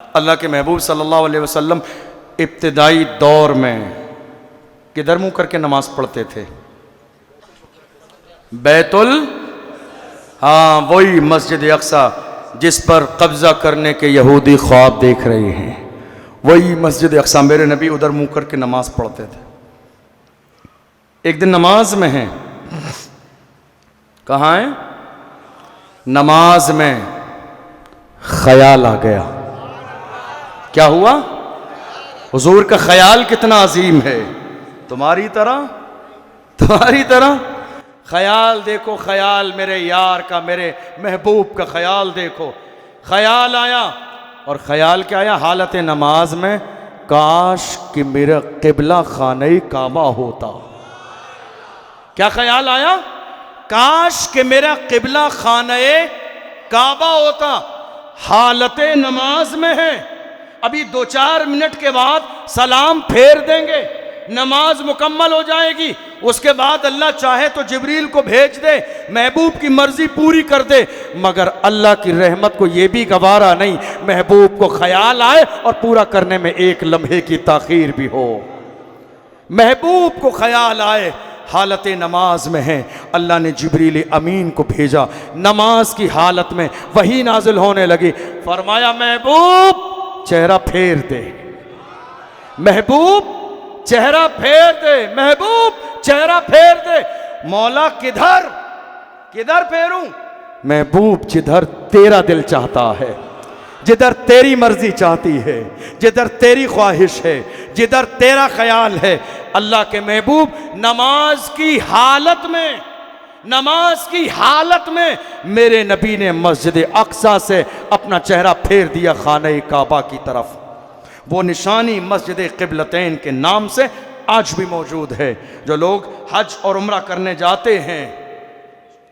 अल्लाह के महबूब सल्लल्लाहु अलैहि वसल्लम इब्तिदाई दौर में किधर मुंह करके नमाज पढ़ते थे? बैतुल, हाँ वही मस्जिद अक्सा जिस पर कब्जा करने के यहूदी ख्वाब देख रहे हैं, वही मस्जिद अक्सा। मेरे नबी उधर मुंह करके नमाज पढ़ते थे। एक दिन नमाज में हैं, कहाँ हैं? नमाज में ख्याल आ गया। क्या हुआ? हुजूर का ख्याल कितना अजीम है। तुम्हारी तरह ख्याल देखो, ख्याल मेरे यार का, मेरे महबूब का ख्याल देखो। ख्याल आया, और ख्याल क्या आया? हालत नमाज में, काश कि मेरा किबला खाने काबा होता। क्या ख्याल आया? काश कि मेरा किबला खाने काबा होता। हालत नमाज में है, अभी 2-4 मिनट के बाद सलाम फेर देंगे, नमाज मुकम्मल हो जाएगी। उसके बाद अल्लाह चाहे तो जिब्रील को भेज दे, महबूब की मर्जी पूरी कर दे। मगर अल्लाह की रहमत को यह भी गवारा नहीं, महबूब को ख्याल आए और पूरा करने में 1 लम्हे की ताखीर भी हो। महबूब को ख्याल आए, हालत नमाज में है, अल्लाह ने जिब्रील अमीन को भेजा। नमाज की हालत में वही नाजिल होने लगी। फरमाया, महबूब चेहरा फेर दे, महबूब चेहरा फेर दे, महबूब चेहरा फेर दे। मौला किधर फेरूं? महबूब जिधर तेरा दिल चाहता है, जिधर तेरी मर्जी चाहती है, जिधर तेरी ख्वाहिश है, जिधर तेरा ख्याल है। अल्लाह के महबूब नमाज की हालत में मेरे नबी ने मस्जिद अक्सा से अपना चेहरा फेर दिया खाने काबा की तरफ। वो निशानी मस्जिद क़िबलतैन के नाम से आज भी मौजूद है। जो लोग हज और उम्रा करने जाते हैं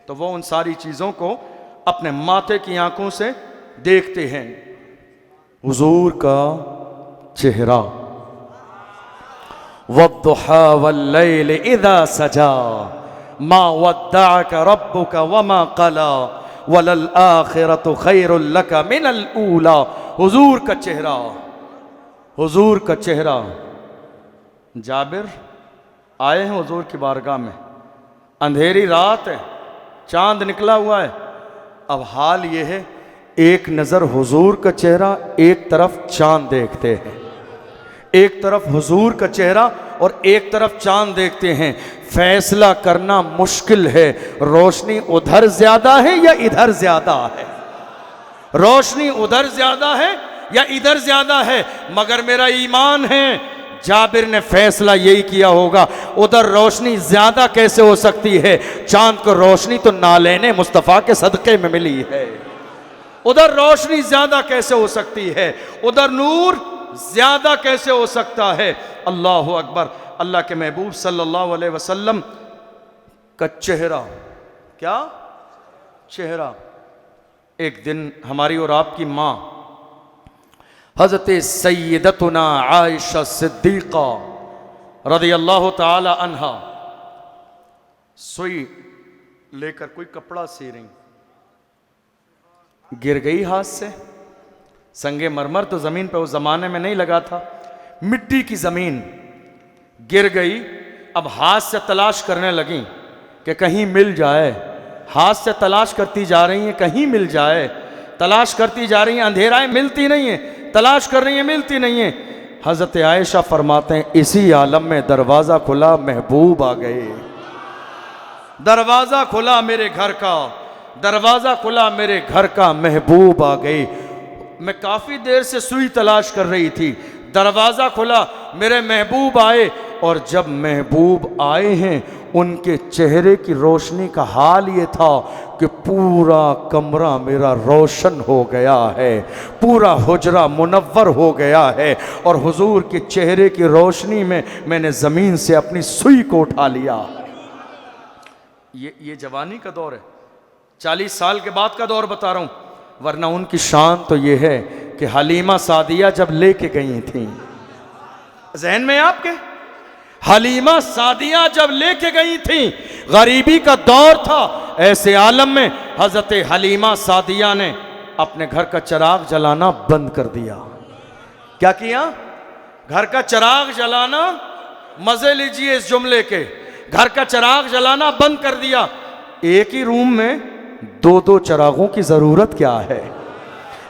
तो वो उन सारी चीज़ों को अपने माथे की आंखों से देखते हैं। हुजूर का चेहरा, वद्दुहा वल्लैल इज़ा सजा मा वद्दअका रब्बुका वमा क़ला वलल आखिरतु खैरुल लका मिनल ऊला। हुजूर का चेहरा। जाबिर आए हैं हुजूर की बारगाह में, अंधेरी रात है, चांद निकला हुआ है। अब हाल ये है, एक नज़र हुजूर का चेहरा, एक तरफ चांद देखते हैं। एक तरफ हुजूर का चेहरा और एक तरफ चांद देखते हैं। फैसला करना मुश्किल है, रोशनी उधर ज्यादा है या इधर ज्यादा है, रोशनी उधर ज्यादा है या इधर ज्यादा है। मगर मेरा ईमान है, जाबिर ने फैसला यही किया होगा, उधर रोशनी ज्यादा कैसे हो सकती है? चांद को रोशनी तो नालेने मुस्तफ़ा के सदक़े में मिली है, उधर रोशनी ज्यादा कैसे हो सकती है? उधर नूर ज्यादा कैसे हो सकता है? अल्लाह अकबर। अल्लाह के महबूब सल्लल्लाहु अलैहि वसल्लम का चेहरा, क्या चेहरा। एक दिन हमारी और आपकी माँ हज़रत सय्यदतुना आयशा सिद्दीक़ा रज़ियल्लाहु ताला अन्हा सुई लेकर कोई कपड़ा सी रही, गिर गई हाथ से। संगे मरमर तो ज़मीन पर उस ज़माने में नहीं लगा था, मिट्टी की ज़मीन गिर गई। अब हाथ से तलाश करने लगी कि कहीं मिल जाए, हाथ से तलाश करती जा रही हैं, कहीं मिल जाए, तलाश करती जा रही हैं, अंधेरा है, मिलती नहीं है, तलाश कर रही हैं, मिलती नहीं है। हज़रत आयशा फरमाते हैं, इसी आलम में दरवाज़ा खुला, महबूब आ गए। दरवाज़ा खुला मेरे घर का, दरवाज़ा खुला मेरे घर का, महबूब आ गई। मैं काफ़ी देर से सुई तलाश कर रही थी, दरवाज़ा खुला, मेरे महबूब आए। और जब महबूब आए हैं, उनके चेहरे की रोशनी का हाल ये था कि पूरा कमरा मेरा रोशन हो गया है, पूरा हुजरा मुनव्वर हो गया है। और हुजूर के चेहरे की रोशनी में मैंने ज़मीन से अपनी सुई को उठा लिया। ये जवानी का दौर है, 40 साल के बाद का दौर बता रहा हूँ। वरना उनकी शान तो ये है कि हलीमा सादिया जब लेके गई थी, ज़हन में आपके, हलीमा सादिया जब लेके गई थी, गरीबी का दौर था, ऐसे आलम में हज़रत हलीमा सादिया ने अपने घर का चिराग जलाना बंद कर दिया। क्या किया? घर का चिराग जलाना, मजे लीजिए इस जुमले के, घर का चिराग जलाना बंद कर दिया। एक ही रूम में दो दो चिरागों की जरूरत क्या है?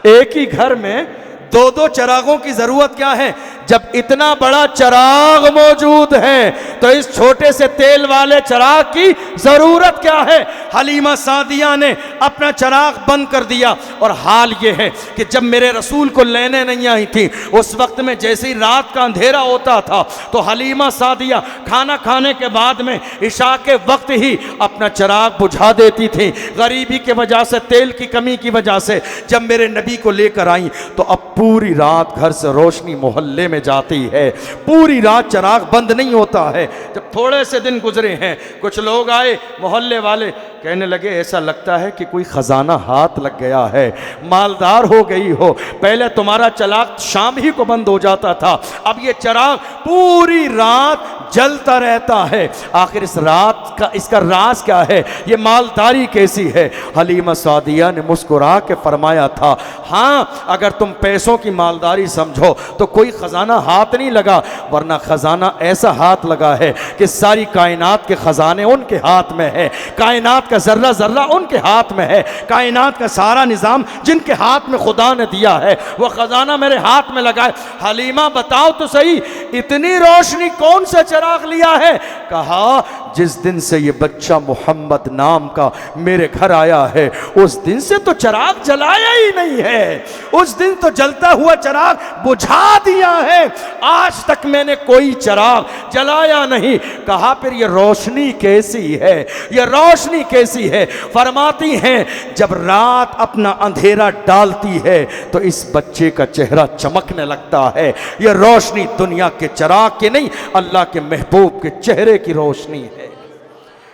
एक ही घर में दो दो चिरागों की जरूरत क्या है? जब इतना बड़ा चिराग मौजूद है तो इस छोटे से तेल वाले चिराग की जरूरत क्या है? हलीमा सादिया ने अपना चिराग बंद कर दिया। और हाल ये है कि जब मेरे रसूल को लेने नहीं आई थी, उस वक्त में जैसे ही रात का अंधेरा होता था तो हलीमा सादिया खाना खाने के बाद में इशा के वक्त ही अपना चिराग बुझा देती थी। गरीबी की वजह से, तेल की कमी की वजह से जब मेरे नबी को लेकर आई तो अब पूरी रात घर से रोशनी मोहल्ले में जाती है, पूरी रात चिराग बंद नहीं होता है। जब थोड़े से दिन गुजरे हैं, कुछ लोग आए मोहल्ले वाले, कहने लगे ऐसा लगता है कि कोई खजाना हाथ लग गया है, मालदार हो गई हो। पहले तुम्हारा चिराग शाम ही को बंद हो जाता था, अब ये चिराग पूरी रात जलता रहता है। आखिर इस रात का, इसका राज क्या है? ये मालदारी कैसी है? हलीमा सादिया ने मुस्कुरा के फरमाया था, हाँ अगर तुम पैसों की मालदारी समझो तो कोई खजाना हाथ नहीं लगा, वरना खजाना ऐसा हाथ लगा है कि सारी कायनात के खजाने उनके हाथ में है, कायनात का जर्रा जर्रा उनके हाथ में है, कायनात का सारा निजाम जिनके हाथ में खुदा ने दिया है वो खजाना मेरे हाथ में लगा है। हलीमा बताओ तो सही, इतनी रोशनी कौन सा चिराग लिया है? कहा जिस दिन से ये बच्चा मोहम्मद नाम का मेरे घर आया है उस दिन से तो चिराग जलाया ही नहीं है, उस दिन तो जलता हुआ चिराग बुझा दिया है, आज तक मैंने कोई चिराग जलाया नहीं। कहा फिर ये रोशनी कैसी है? ये रोशनी कैसी है? फरमाती हैं जब रात अपना अंधेरा डालती है तो इस बच्चे का चेहरा चमकने लगता है। ये रोशनी दुनिया के चिराग की नहीं, अल्लाह के महबूब के चेहरे की रोशनी है।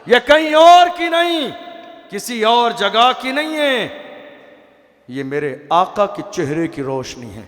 यह कहीं और की नहीं, किसी और जगह की नहीं है, ये मेरे आका के चेहरे की रोशनी है।